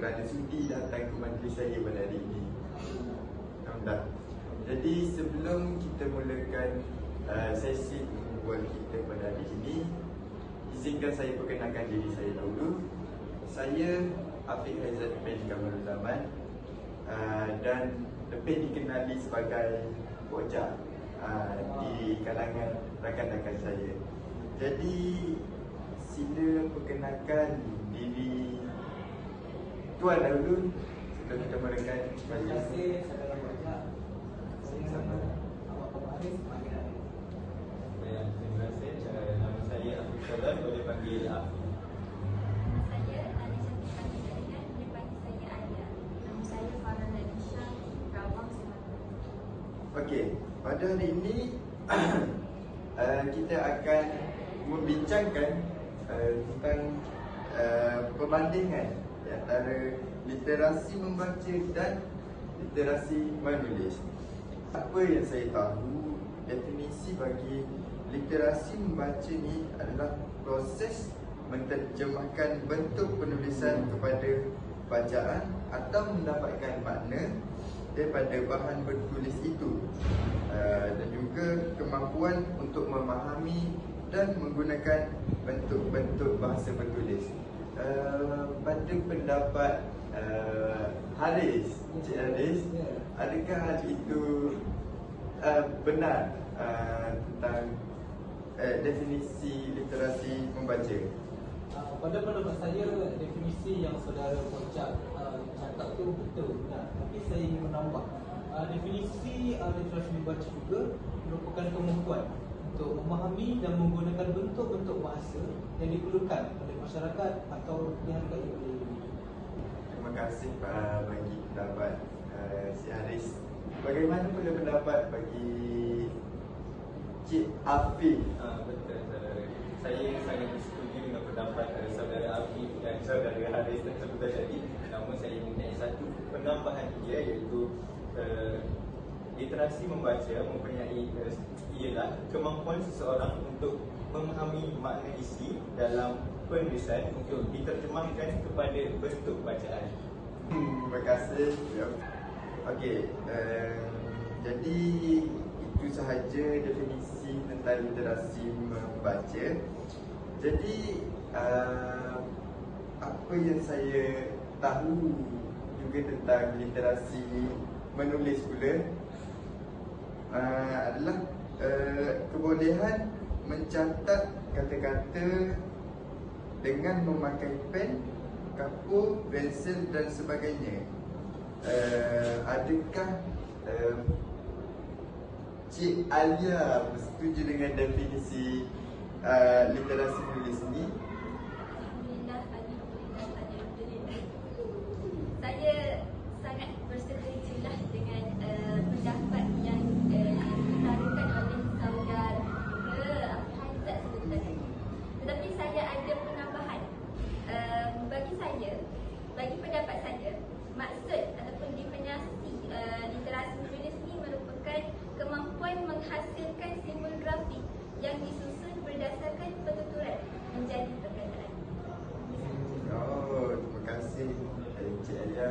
kerana sudi datang ke majlis saya pada hari ini. Alhamdulillah. Jadi sebelum kita mulakan sesi pertemuan kita pada hari ini, izinkan saya perkenalkan diri saya dahulu. Saya Afiq Haizat bin Kamarul Zaman dan lebih dikenali sebagai Boja di kalangan rakan-rakan saya. Jadi sila perkenalkan diri Tuan dahulu sebelum kita mulakan. Terima kasih, saudara Boja. Saya Awak Aris panggil Aris. Terima kasih. Nama saya Afiq Salam, boleh panggil Afiq. Saya Alisha Tiffany Jaringan, boleh panggil saya Alia. Nama saya Farah Lanisha, Rawang Sumatera. Okey, pada hari ini kita akan membincangkan tentang perbandingan di antara literasi membaca dan literasi menulis. Apa yang saya tahu, definisi bagi literasi membaca ni adalah proses menterjemahkan bentuk penulisan kepada bacaan atau mendapatkan makna daripada bahan bertulis itu, dan juga kemampuan untuk memahami dan menggunakan bentuk-bentuk bahasa bertulis. Pada pendapat Haris, Encik Haris, adakah hal itu benar tentang definisi literasi membaca? Pada pendapat saya, definisi yang saudara Boja cakap tu betul, benar. Tapi saya ingin menambah, definisi literasi membaca juga merupakan kemampuan untuk memahami dan menggunakan bentuk-bentuk bahasa yang diperlukan oleh masyarakat atau dihargai oleh individu. Terima kasih bagi pendapat si Haris. Bagaimana pula pendapat bagi Cik Afiq? Betul, saudara. Saya sangat bersetuju dengan pendapat saudara Afiq dan saudara Haris tersebut tadi. Namun saya mempunyai satu penambahan dia, iaitu literasi membaca mempunyai ialah kemampuan seseorang untuk memahami makna isi dalam penulisan untuk diterjemahkan kepada bentuk bacaan. Terima kasih. Okey, jadi itu sahaja definisi tentang literasi membaca. Jadi apa yang saya tahu juga tentang literasi menulis pula adalah kebolehan mencatat kata-kata dengan memakai pen, kapur, pensel dan sebagainya. Adakah Cik Alia bersetuju dengan definisi literasi menulis ni? Alhamdulillah, alhamdulillah, alhamdulillah. Saya sangat bersetuju lah dengan pendapat yang diutarakan oleh saudara Haizat sebentar tadi. Tetapi saya ada penambahan. Bagi pendapat saya, maksud ataupun definisi literasi menulis ni merupakan kemampuan menghasilkan simbol grafik yang disusun berdasarkan penuturan menjadi perkataan. Terima kasih Cik Alia.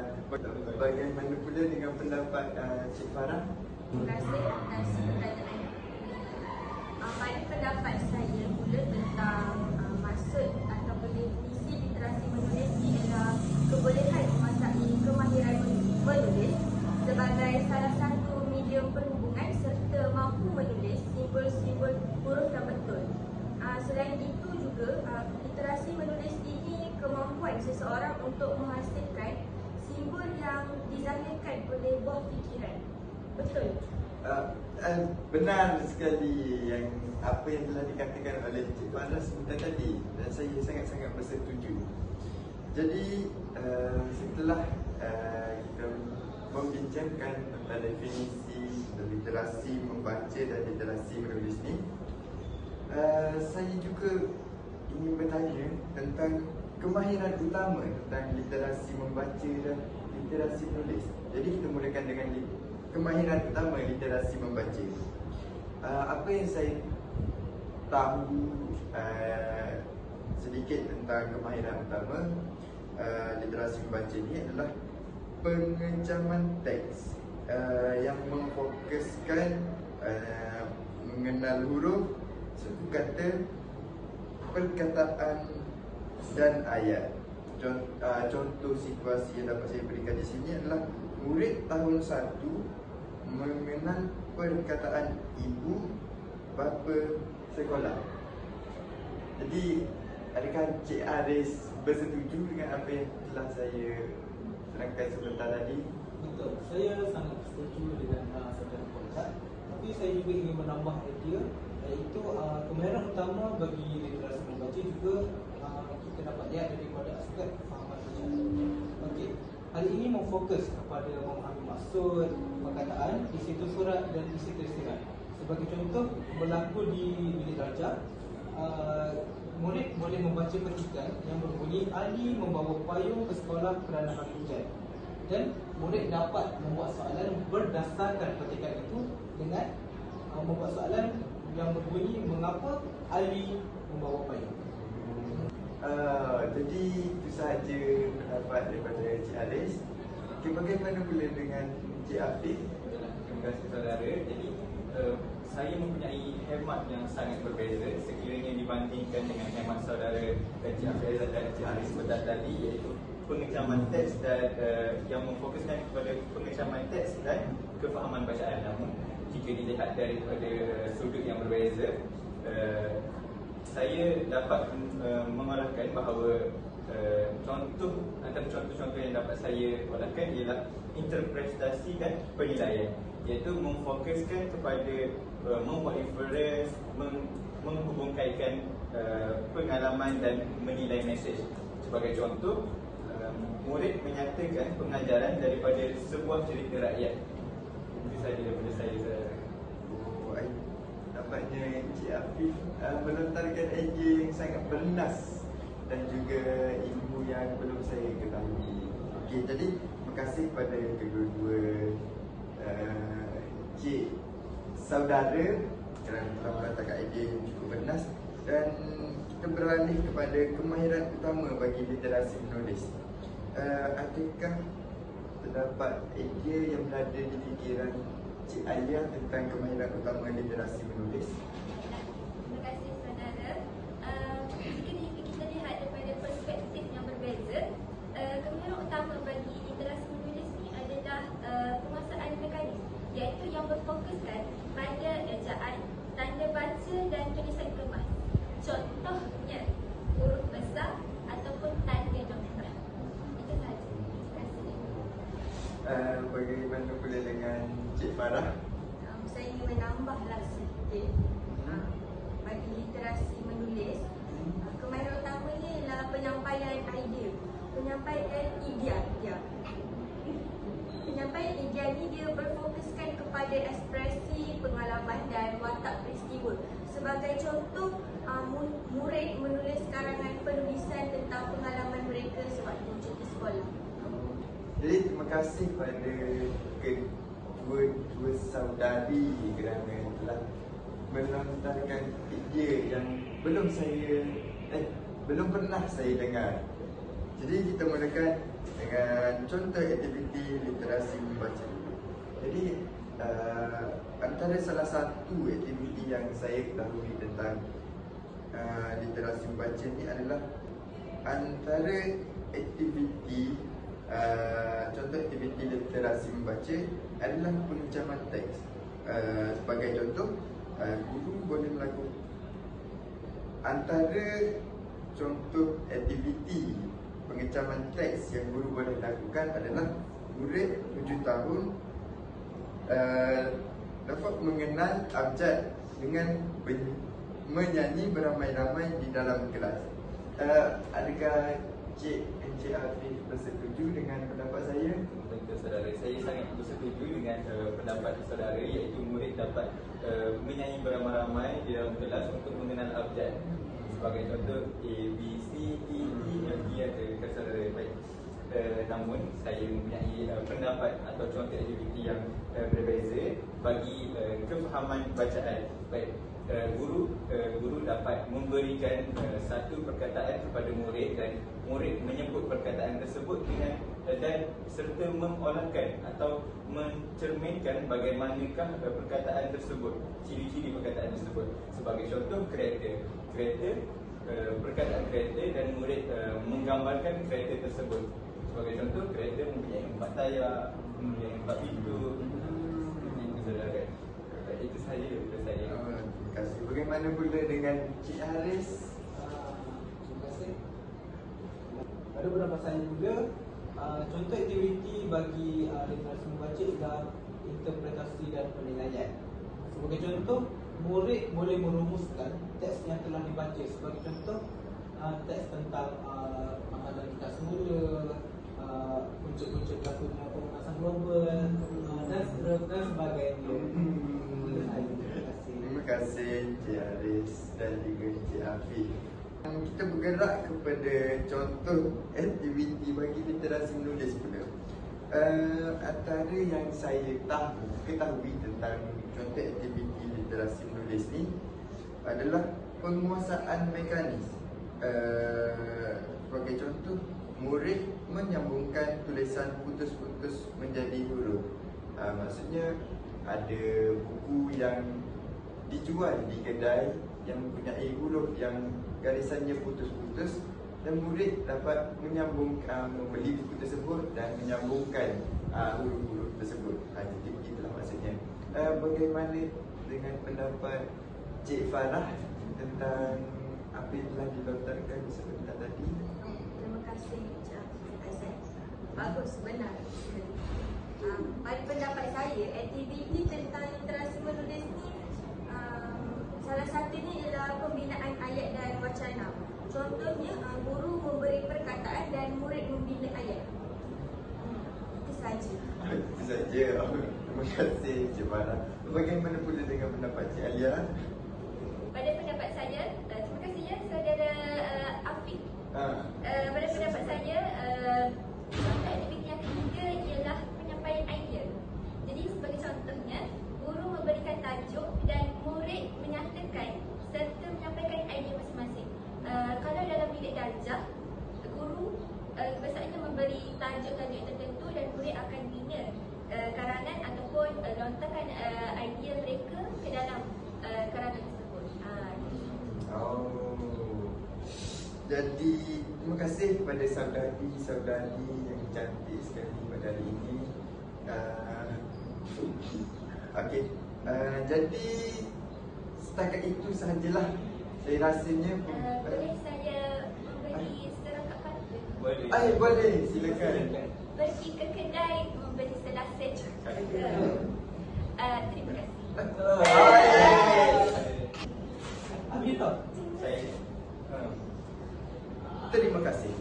Bagaimana pula dengan pendapat Cik Farah? Terima kasih atas perkataan. Pada pendapat saya pula tentang maksud ataupun definisi literasi menulis ni adalah kebolehan menguasai kemahiran menulis sebagai salah satu medium perhubungan serta mampu menulis simbol-simbol huruf yang betul. Selain itu juga literasi menulis ini kemampuan seseorang untuk menghasilkan simbol yang dizahirkan oleh buah fikiran. Betul? Benar sekali yang apa yang telah dikatakan oleh Cik Farah sebentar tadi, dan saya sangat-sangat bersetuju. Jadi setelah kita membincangkan tentang definisi literasi membaca dan literasi menulis ni, saya juga ingin bertanya tentang kemahiran utama tentang literasi membaca dan literasi menulis. Jadi kita mulakan dengan kemahiran utama literasi membaca. Apa yang saya tahu sedikit tentang kemahiran utama literasi literasi membaca ni adalah pengencaman teks yang memfokuskan mengenal huruf, suatu kata, perkataan dan ayat. Contoh situasi yang dapat saya berikan di sini adalah murid tahun 1 mengenal perkataan ibu bapa sekolah. Jadi, adakah Cik Aris bersetuju dengan apa yang telah saya terangkan sebentar tadi? Betul, saya sangat setuju dengan saudara Poncat. Tapi saya juga ingin menambah idea, iaitu kemahiran utama bagi literasi membaca juga kita dapat lihat daripada aspek fahaman bacaan. Okey, hal ini memfokus kepada memahami maksud, perkataan, isi surat dan isi tersirat. Sebagai contoh, berlaku di bilik darjah, murid boleh membaca petikan yang berbunyi Ali membawa payung ke sekolah kerana hari hujan, dan murid dapat membuat soalan berdasarkan petikan itu dengan membuat soalan yang berbunyi mengapa Ali membawa payung. Jadi itu sahaja pendapat daripada Cik Aris. Okay, bagaimana pula dengan Cik Afiq? Terima kasih saudara. Jadi saya mempunyai hemat yang sangat berbeza sekiranya dibandingkan dengan hemat saudara Cik Afiq dan Cik Aris sebentar tadi, iaitu pengecaman teks dan yang memfokuskan kepada pengecaman teks dan kefahaman bacaan. Namun jika dilihat daripada sudut yang berbeza, saya dapat mengarahkan bahawa antara contoh-contoh yang dapat saya olahkan ialah interpretasi dan penilaian, iaitu memfokuskan kepada membuat inference, menghubungkaitkan pengalaman dan menilai mesej. Sebagai contoh, murid menyatakan pengajaran daripada sebuah cerita rakyat. Itu saja daripada saya. Nampaknya Cik Afif melontarkan idea yang sangat bernas dan juga ilmu yang belum saya ketahui. Okey, jadi terima kasih kepada kedua-dua Cik Saudara kerana telah melontarkan idea yang cukup bernas. Dan kita beralih kepada kemahiran utama bagi literasi menulis. Adakah terdapat idea yang berada di fikiran Cik Alia tentang kemahiran utama literasi menulis? Terima kasih saudara. Jika kita lihat daripada perspektif yang berbeza, kemahiran utama bagi literasi menulis ni adalah penguasaan mekanis, iaitu yang berfokuskan pada ejaan, tanda baca dan tulisan kemas. Contohnya huruf besar ataupun tanda jumlah. Itu sahaja. Terima kasih. Bagaimana pula dengan Cik Farah? Saya ingin menambahlah sedikit bagi literasi menulis. Kemahiran utamanya ialah penyampaian idea, penyampaian idea. Penyampaian idea ni dia berfokuskan kepada ekspresi, pengalaman dan watak peristiwa. Sebagai contoh, murid menulis karangan penulisan tentang pengalaman mereka sewaktu cuti sekolah. Jadi terima kasih kepada kedua saudari kerana telah melontarkan idea yang belum pernah saya dengar. Jadi kita mulakan dengan contoh aktiviti literasi membaca. Jadi antara salah satu aktiviti yang saya ketahui tentang literasi membaca ni adalah antara aktiviti contoh aktiviti literasi membaca adalah pengencaman teks. Sebagai contoh, guru boleh melakukan antara contoh aktiviti pengencaman teks yang guru boleh lakukan adalah murid 7 tahun dapat mengenal abjad dengan menyanyi beramai-ramai di dalam kelas. Adakah Cik Afif bersetuju dengan pendapat saya? Tentu saudara, saya sangat bersetuju dengan pendapat saudara, iaitu murid dapat menyanyi beramai-ramai di dalam kelas untuk mengenal abjad. Sebagai contoh A, B, C, D, E, F, G ada dekat saudara. Baik. Namun saya mempunyai pendapat atau contoh aktiviti yang berbeza bagi kefahaman bacaan. Baik, guru dapat memberikan satu perkataan kepada murid dan murid menyebut perkataan tersebut dengan dan serta mengolahkan atau mencerminkan bagaimanakah perkataan tersebut, ciri-ciri perkataan tersebut. Sebagai contoh, kereta, perkataan kereta dan murid menggambarkan kereta tersebut. Sebagai contoh, kereta mempunyai 4 tayar, mempunyai 4 pintu. Itu saudara. Itu saja daripada saya. Terima kasih. Bagaimana pula dengan Cik Haris? Terima kasih. Pada pendapat saya juga, contoh aktiviti bagi literasi membaca ialah interpretasi dan penilaian. Sebagai contoh, murid boleh merumuskan teks yang telah dibaca. Sebagai contoh, teks tentang amalan kita semula, punca-punca berlakunya pemanasan global dan sebagainya. Terima kasih Cik Haris dan juga Cik Afiq. Kita bergerak kepada contoh aktiviti bagi literasi menulis pula. Antara yang saya ketahui tentang contoh aktiviti literasi menulis ni adalah penguasaan mekanis. Sebagai contoh, murid menyambungkan tulisan putus-putus menjadi huruf. Maksudnya ada buku yang dijual di kedai yang mempunyai huruf yang garisannya putus-putus dan murid dapat membeli buku tersebut dan menyambungkan huruf-huruf tersebut. Jadi begitulah maksudnya. Bagaimana dengan pendapat Cik Farah tentang apa yang telah dilontarkan sebentar tadi? Terima kasih Cik Aizat. Bagus, benar. Pada pendapat saya, aktiviti tentang literasi menulis ni salah satunya ialah pembinaan ayat dan wacana. Contohnya, guru memberi perkataan dan murid membina ayat. Itu saja. Itu saja. Terima kasih Cik Farah. Bagaimana pula dengan pendapat Cik Alia? Pada pendapat saya, terima kasih ya saudara Afiq. Pada pendapat saya, contoh aktiviti yang ketiga ialah penyampaian idea. Jadi sebagai contohnya, guru memberikan tajuk dan murid menyatakan serta menyampaikan idea masing-masing. Kalau dalam bilik darjah, guru biasanya memberi tajuk-tajuk tertentu dan murid akan bina karangan ataupun lontarkan idea mereka ke dalam karangan tersebut. Jadi terima kasih kepada saudari-saudari yang cantik sekali pada hari ini. Okey, jadi setakat itu sahajalah. Saya rasanya Boleh saya membeli serangkap pantun? Boleh. boleh, silakan. Pergi ke kedai membeli selasih. Terima kasih. Habis tak? Saya Terima kasih.